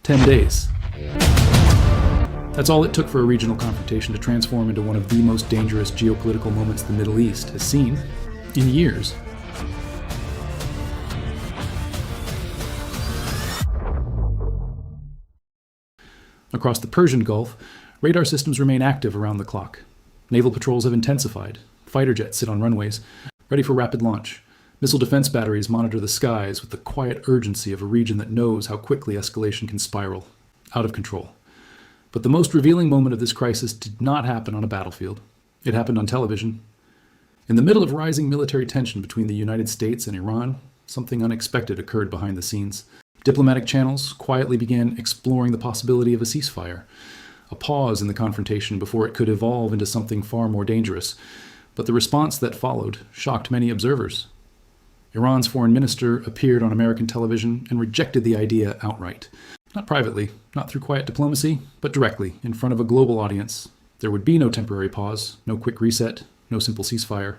10 days. That's all it took for a regional confrontation to transform into one of the most dangerous geopolitical moments the Middle East has seen in years. Across the Persian Gulf, radar systems remain active around the clock. Naval patrols have intensified. Fighter jets sit on runways, ready for rapid launch. Missile defense batteries monitor the skies with the quiet urgency of a region that knows how quickly escalation can spiral out of control. But the most revealing moment of this crisis did not happen on a battlefield. It happened on television. In the middle of rising military tension between the United States and Iran, something unexpected occurred behind the scenes. Diplomatic channels quietly began exploring the possibility of a ceasefire, a pause in the confrontation before it could evolve into something far more dangerous. But the response that followed shocked many observers. Iran's foreign minister appeared on American television and rejected the idea outright. Not privately, not through quiet diplomacy, but directly, in front of a global audience. There would be no temporary pause, no quick reset, no simple ceasefire.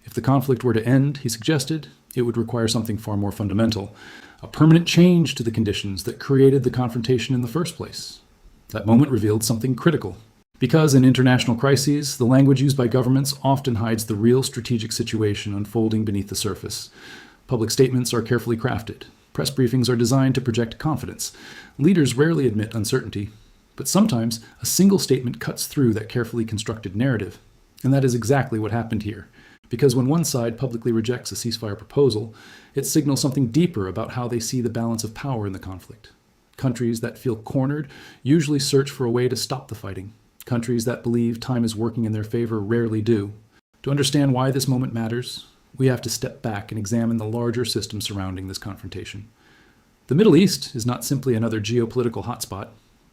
If the conflict were to end, he suggested, it would require something far more fundamental, a permanent change to the conditions that created the confrontation in the first place. That moment revealed something critical. Because in international crises, the language used by governments often hides the real strategic situation unfolding beneath the surface. Public statements are carefully crafted. Press briefings are designed to project confidence. Leaders rarely admit uncertainty, but sometimes a single statement cuts through that carefully constructed narrative. And that is exactly what happened here. Because when one side publicly rejects a ceasefire proposal, it signals something deeper about how they see the balance of power in the conflict. Countries that feel cornered usually search for a way to stop the fighting. Countries that believe time is working in their favor rarely do. To understand why this moment matters, we have to step back and examine the larger system surrounding this confrontation. The Middle East is not simply another geopolitical hotspot.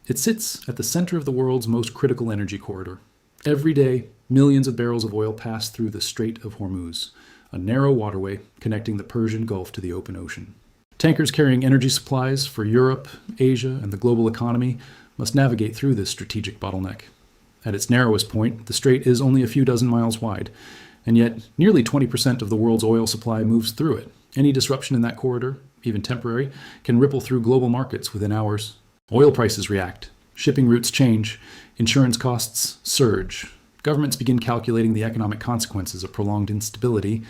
It sits at the center of the world's most critical energy corridor. Every day, millions of barrels of oil pass through the Strait of Hormuz, a narrow waterway connecting the Persian Gulf to the open ocean. Tankers carrying energy supplies for Europe, Asia, and the global economy must navigate through this strategic bottleneck. At its narrowest point, the strait is only a few dozen miles wide, and yet nearly 20% of the world's oil supply moves through it. Any disruption in that corridor, even temporary, can ripple through global markets within hours. Oil prices react, shipping routes change, insurance costs surge. Governments begin calculating the economic consequences of prolonged instability.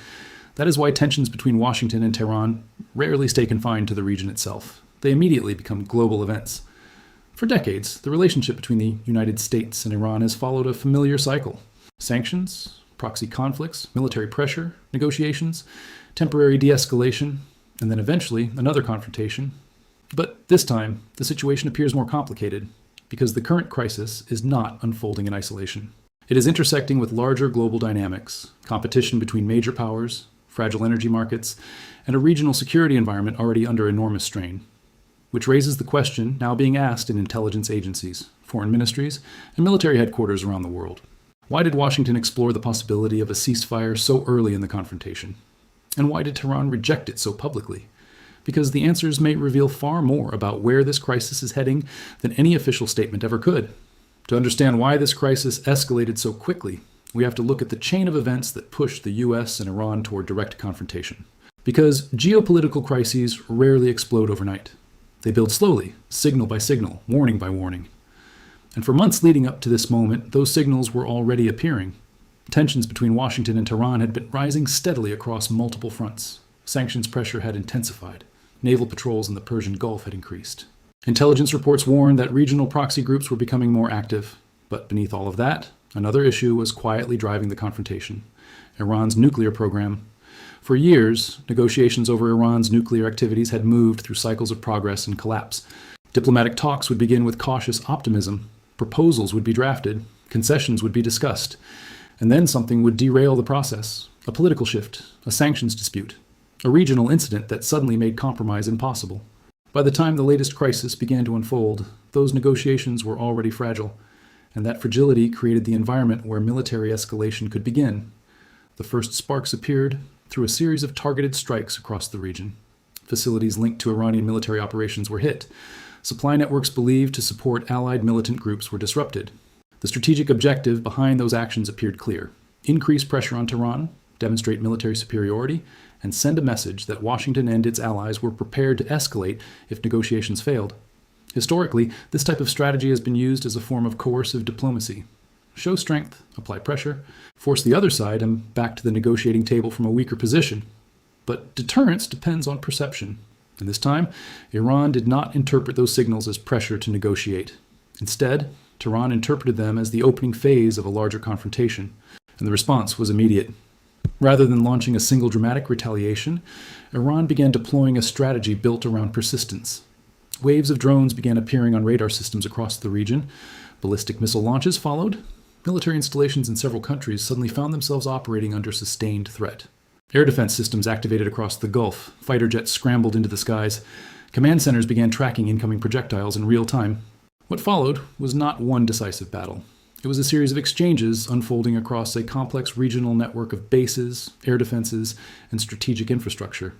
That is why tensions between Washington and Tehran rarely stay confined to the region itself. They immediately become global events. For decades, the relationship between the United States and Iran has followed a familiar cycle. Sanctions, proxy conflicts, military pressure, negotiations, temporary de-escalation, and then eventually another confrontation. But this time, the situation appears more complicated because the current crisis is not unfolding in isolation. It is intersecting with larger global dynamics, competition between major powers, fragile energy markets, and a regional security environment already under enormous strain. Which raises the question now being asked in intelligence agencies, foreign ministries, and military headquarters around the world. Why did Washington explore the possibility of a ceasefire so early in the confrontation? And why did Tehran reject it so publicly? Because the answers may reveal far more about where this crisis is heading than any official statement ever could. To understand why this crisis escalated so quickly, we have to look at the chain of events that pushed the US and Iran toward direct confrontation. Because geopolitical crises rarely explode overnight. They build slowly, signal by signal, warning by warning. And for months leading up to this moment, those signals were already appearing. Tensions between Washington and Tehran had been rising steadily across multiple fronts. Sanctions pressure had intensified. Naval patrols in the Persian Gulf had increased. Intelligence reports warned that regional proxy groups were becoming more active. But beneath all of that, another issue was quietly driving the confrontation: Iran's nuclear program. For years, negotiations over Iran's nuclear activities had moved through cycles of progress and collapse. Diplomatic talks would begin with cautious optimism. Proposals would be drafted. Concessions would be discussed. And then something would derail the process. A political shift, a sanctions dispute, a regional incident that suddenly made compromise impossible. By the time the latest crisis began to unfold, those negotiations were already fragile, and that fragility created the environment where military escalation could begin. The first sparks appeared through a series of targeted strikes across the region. Facilities linked to Iranian military operations were hit. Supply networks believed to support allied militant groups were disrupted. The strategic objective behind those actions appeared clear: increase pressure on Tehran, demonstrate military superiority, and send a message that Washington and its allies were prepared to escalate if negotiations failed. Historically, this type of strategy has been used as a form of coercive diplomacy. Show strength, apply pressure, force the other side and back to the negotiating table from a weaker position. But deterrence depends on perception. And this time, Iran did not interpret those signals as pressure to negotiate. Instead, Tehran interpreted them as the opening phase of a larger confrontation, and the response was immediate. Rather than launching a single dramatic retaliation, Iran began deploying a strategy built around persistence. Waves of drones began appearing on radar systems across the region. Ballistic missile launches followed. Military installations in several countries suddenly found themselves operating under sustained threat. Air defense systems activated across the Gulf. Fighter jets scrambled into the skies. Command centers began tracking incoming projectiles in real time. What followed was not one decisive battle. It was a series of exchanges unfolding across a complex regional network of bases, air defenses, and strategic infrastructure.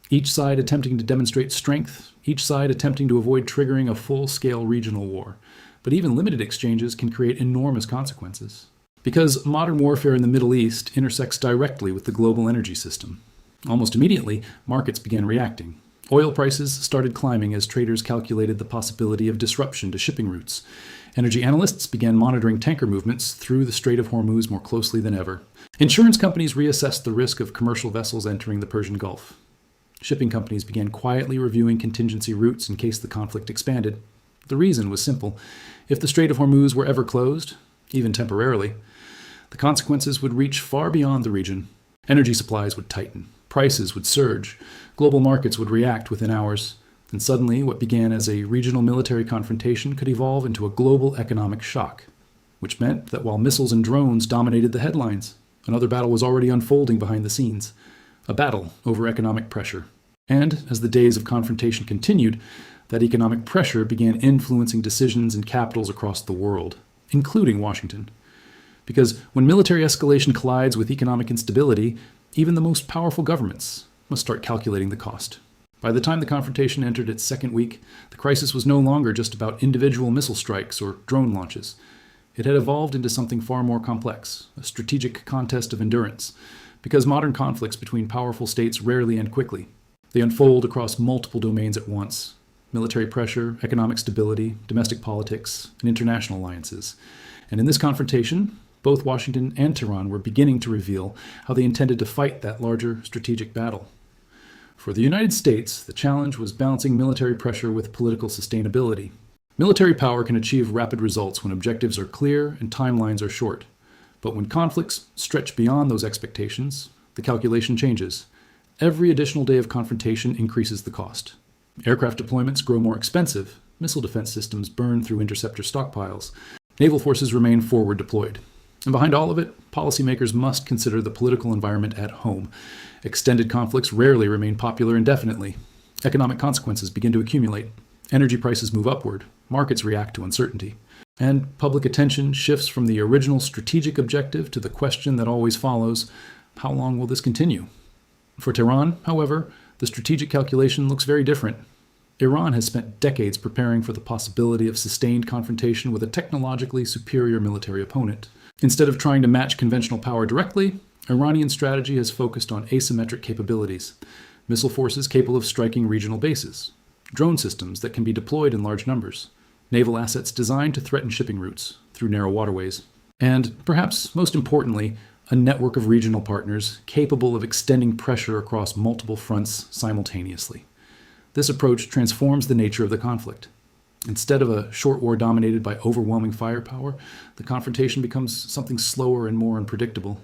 Each side attempting to demonstrate strength, each side attempting to avoid triggering a full-scale regional war. But even limited exchanges can create enormous consequences. Because modern warfare in the Middle East intersects directly with the global energy system. Almost immediately, markets began reacting. Oil prices started climbing as traders calculated the possibility of disruption to shipping routes. Energy analysts began monitoring tanker movements through the Strait of Hormuz more closely than ever. Insurance companies reassessed the risk of commercial vessels entering the Persian Gulf. Shipping companies began quietly reviewing contingency routes in case the conflict expanded. The reason was simple. If the Strait of Hormuz were ever closed, even temporarily, the consequences would reach far beyond the region. Energy supplies would tighten. Prices would surge. Global markets would react within hours. And suddenly, what began as a regional military confrontation could evolve into a global economic shock, which meant that while missiles and drones dominated the headlines, another battle was already unfolding behind the scenes. A battle over economic pressure. And as the days of confrontation continued, that economic pressure began influencing decisions in capitals across the world, including Washington. Because when military escalation collides with economic instability, even the most powerful governments must start calculating the cost. By the time the confrontation entered its second week, the crisis was no longer just about individual missile strikes or drone launches. It had evolved into something far more complex, a strategic contest of endurance, because modern conflicts between powerful states rarely end quickly. They unfold across multiple domains at once: military pressure, economic stability, domestic politics, and international alliances. And in this confrontation, both Washington and Tehran were beginning to reveal how they intended to fight that larger strategic battle. For the United States, the challenge was balancing military pressure with political sustainability. Military power can achieve rapid results when objectives are clear and timelines are short. But when conflicts stretch beyond those expectations, the calculation changes. Every additional day of confrontation increases the cost. Aircraft deployments grow more expensive. Missile defense systems burn through interceptor stockpiles. Naval forces remain forward deployed. And behind all of it, policymakers must consider the political environment at home. Extended conflicts rarely remain popular indefinitely. Economic consequences begin to accumulate. Energy prices move upward. Markets react to uncertainty. And public attention shifts from the original strategic objective to the question that always follows: how long will this continue? For Tehran, however, the strategic calculation looks very different. Iran has spent decades preparing for the possibility of sustained confrontation with a technologically superior military opponent. Instead of trying to match conventional power directly, Iranian strategy has focused on asymmetric capabilities: missile forces capable of striking regional bases, drone systems that can be deployed in large numbers, naval assets designed to threaten shipping routes through narrow waterways, and, perhaps most importantly, a network of regional partners capable of extending pressure across multiple fronts simultaneously. This approach transforms the nature of the conflict. Instead of a short war dominated by overwhelming firepower, the confrontation becomes something slower and more unpredictable.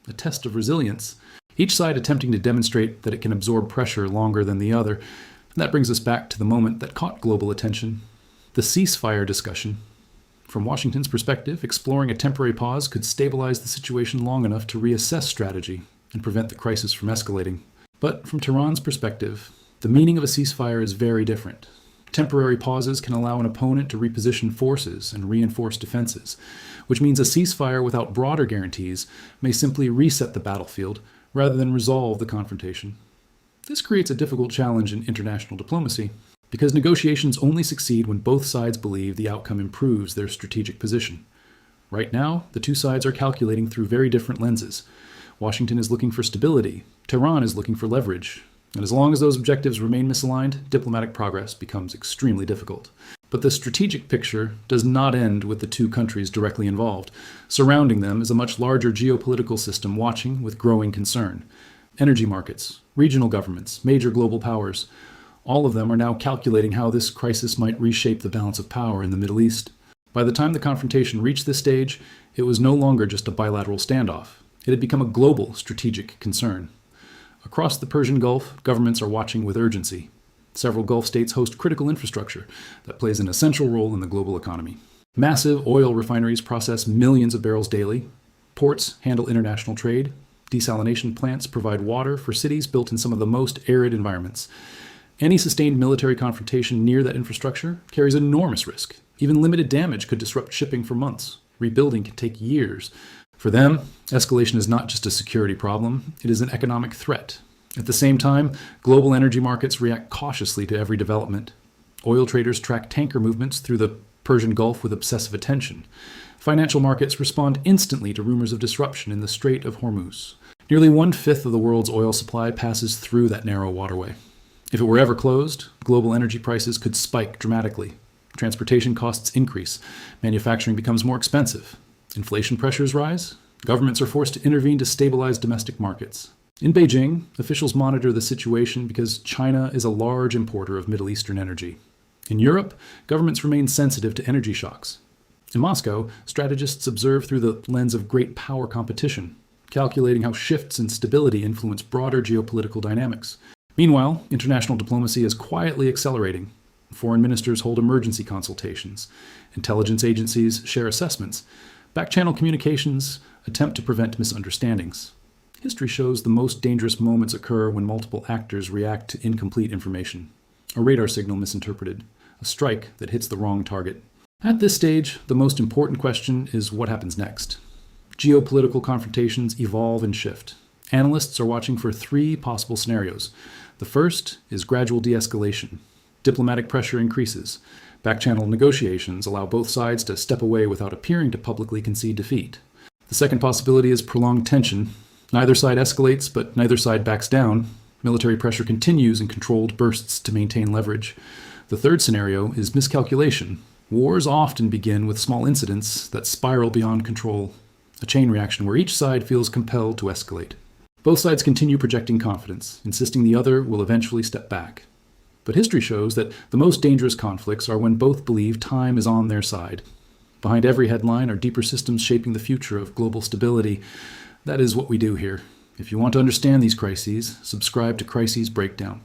A test of resilience, each side attempting to demonstrate that it can absorb pressure longer than the other. And that brings us back to the moment that caught global attention: the ceasefire discussion. From Washington's perspective, exploring a temporary pause could stabilize the situation long enough to reassess strategy and prevent the crisis from escalating. But from Tehran's perspective, the meaning of a ceasefire is very different. Temporary pauses can allow an opponent to reposition forces and reinforce defenses, which means a ceasefire without broader guarantees may simply reset the battlefield rather than resolve the confrontation. This creates a difficult challenge in international diplomacy, because negotiations only succeed when both sides believe the outcome improves their strategic position. Right now, the two sides are calculating through very different lenses. Washington is looking for stability. Tehran is looking for leverage. And as long as those objectives remain misaligned, diplomatic progress becomes extremely difficult. But the strategic picture does not end with the two countries directly involved. Surrounding them is a much larger geopolitical system watching with growing concern. Energy markets, regional governments, major global powers, all of them are now calculating how this crisis might reshape the balance of power in the Middle East. By the time the confrontation reached this stage, it was no longer just a bilateral standoff. It had become a global strategic concern. Across the Persian Gulf, governments are watching with urgency. Several Gulf states host critical infrastructure that plays an essential role in the global economy. Massive oil refineries process millions of barrels daily. Ports handle international trade. Desalination plants provide water for cities built in some of the most arid environments. Any sustained military confrontation near that infrastructure carries enormous risk. Even limited damage could disrupt shipping for months. Rebuilding can take years. For them, escalation is not just a security problem, it is an economic threat. At the same time, global energy markets react cautiously to every development. Oil traders track tanker movements through the Persian Gulf with obsessive attention. Financial markets respond instantly to rumors of disruption in the Strait of Hormuz. Nearly 1/5 of the world's oil supply passes through that narrow waterway. If it were ever closed, global energy prices could spike dramatically. Transportation costs increase. Manufacturing becomes more expensive. Inflation pressures rise. Governments are forced to intervene to stabilize domestic markets. In Beijing, officials monitor the situation because China is a large importer of Middle Eastern energy. In Europe, governments remain sensitive to energy shocks. In Moscow, strategists observe through the lens of great power competition, calculating how shifts in stability influence broader geopolitical dynamics. Meanwhile, international diplomacy is quietly accelerating. Foreign ministers hold emergency consultations. Intelligence agencies share assessments. Back-channel communications attempt to prevent misunderstandings. History shows the most dangerous moments occur when multiple actors react to incomplete information. A radar signal misinterpreted. A strike that hits the wrong target. At this stage, the most important question is what happens next. Geopolitical confrontations evolve and shift. Analysts are watching for 3 possible scenarios. The first is gradual de-escalation. Diplomatic pressure increases. Back-channel negotiations allow both sides to step away without appearing to publicly concede defeat. The second possibility is prolonged tension. Neither side escalates, but neither side backs down. Military pressure continues in controlled bursts to maintain leverage. The third scenario is miscalculation. Wars often begin with small incidents that spiral beyond control. A chain reaction where each side feels compelled to escalate. Both sides continue projecting confidence, insisting the other will eventually step back. But history shows that the most dangerous conflicts are when both believe time is on their side. Behind every headline are deeper systems shaping the future of global stability. That is what we do here. If you want to understand these crises, subscribe to Crises Breakdown.